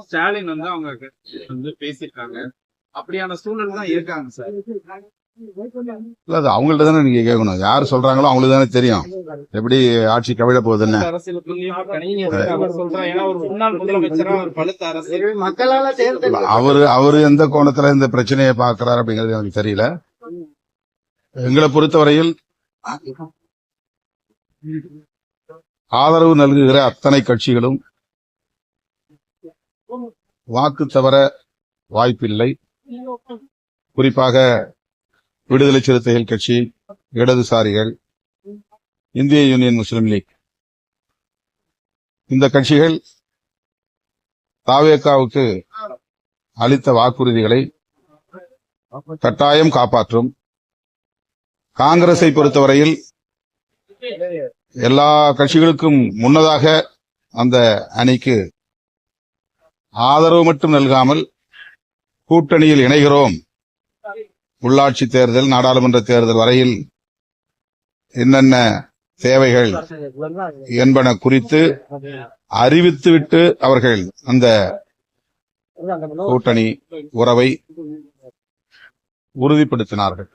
ஸ்டாலின் வந்து அவங்க வந்து பேசியிருக்காங்க. அப்படியான சூழல் தான் இருக்காங்க சார். இல்ல அது அவங்கள்ட்ட தானே நீங்க கேட்கணும். யாரு சொல்றாங்களோ அவங்களுக்கு தானே தெரியும் எப்படி ஆட்சி கவிழ போகுதுன்னு. அவரு எந்த கோணத்துல இந்த பிரச்சனையை பாக்குறாரு அப்படிங்கறது எனக்கு தெரியல. எங்களை பொறுத்தவரையில் ஆதரவு நல்குகிற அத்தனை கட்சிகளும் வாக்கு தவற வாய்ப்பில்லை. குறிப்பாக விடுதலை சிறுத்தைகள் கட்சி, இடதுசாரிகள், இந்திய யூனியன் முஸ்லீம் லீக், இந்த கட்சிகள் தாவேகாவுக்கு அளித்த வாக்குறுதிகளை கட்டாயம் காப்பாற்றும். காங்கிரஸை பொறுத்தவரையில் எல்லா கட்சிகளுக்கும் முன்னதாக அந்த அணிக்கு ஆதரவு மட்டும் நல்காமல் கூட்டணியில் இணைகிறோம், உள்ளாட்சி தேர்தல், நாடாளுமன்ற தேர்தல் வரையில் என்னென்ன தேவைகள் என்பன குறித்து அறிவித்துவிட்டு அவர்கள் அந்த கூட்டணி உறவை உறுதிப்படுத்தினார்கள்.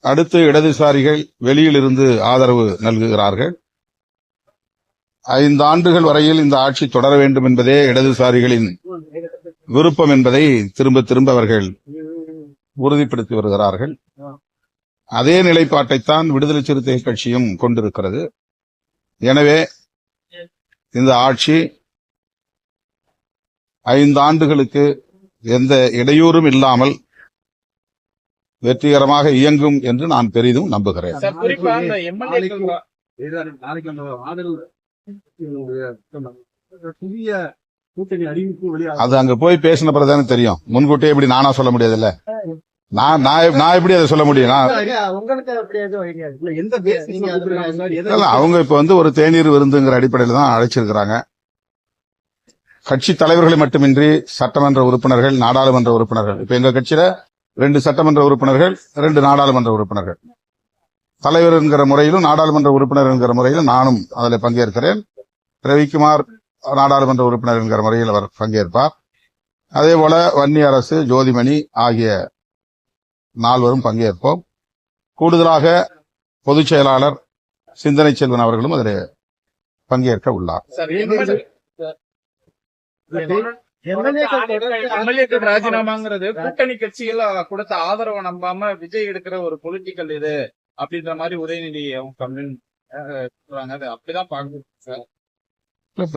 அடுத்து இடதுசாரிகள் வெளியில் இருந்து ஆதரவு நல்குகிறார்கள். 5 ஆண்டுகள் வரையில் இந்த ஆட்சி தொடர வேண்டும் என்பதே இடதுசாரிகளின் விருப்பம் என்பதை திரும்ப திரும்ப அவர்கள் உறுதிப்படுத்தி வருகிறார்கள். அதே நிலைப்பாட்டைத்தான் விடுதலை சிறுத்தைகள் கட்சியும் கொண்டிருக்கிறது. எனவே இந்த ஆட்சி 5 ஆண்டுகளுக்கு எந்த இடையூறும் இல்லாமல் வெற்றிகரமாக இயங்கும் என்று நான் பெரிதும் நம்புகிறேன். அது அங்க போய் பேசின பிறகுதானே தெரியும். முன்கூட்டியே இப்படி நானா சொல்ல முடியாதுல்ல. நான் எப்படி அதை சொல்ல முடியும்? அவங்க இப்ப வந்து ஒரு தேநீர் விருந்துங்கிற அடிப்படையில் தான் அழைச்சிருக்கிறாங்க. கட்சி தலைவர்களை மட்டுமின்றி சட்டமன்ற உறுப்பினர்கள், நாடாளுமன்ற உறுப்பினர்கள், இப்ப எங்க கட்சியில 2 சட்டமன்ற உறுப்பினர்கள், 2 நாடாளுமன்ற உறுப்பினர்கள், தலைவர் என்கிற முறையிலும் நாடாளுமன்ற உறுப்பினர் என்கிற முறையிலும் நானும் அதில் பங்கேற்கிறேன். ரவிக்குமார் நாடாளுமன்ற உறுப்பினர் என்கிற முறையில் அவர் பங்கேற்பார். அதே போல வன்னி அரசு, ஜோதிமணி ஆகிய 4வரும் பங்கேற்போம். கூடுதலாக பொதுச் செயலாளர் சிந்தனை செல்வன் அவர்களும் அதில் பங்கேற்க உள்ளார். ராஜினாமாங்கிறது கூட்டணி கட்சிகள் கொடுத்த ஆதரவை நம்பாம விஜய் எடுக்கிற ஒரு பொலிட்டிக்கல் இது அப்படின்ற மாதிரி உதயநிதி அவங்க கம்ப்ளைண்ட் சொல்றாங்க. அது அப்படிதான் பாக்குறேன் சார்.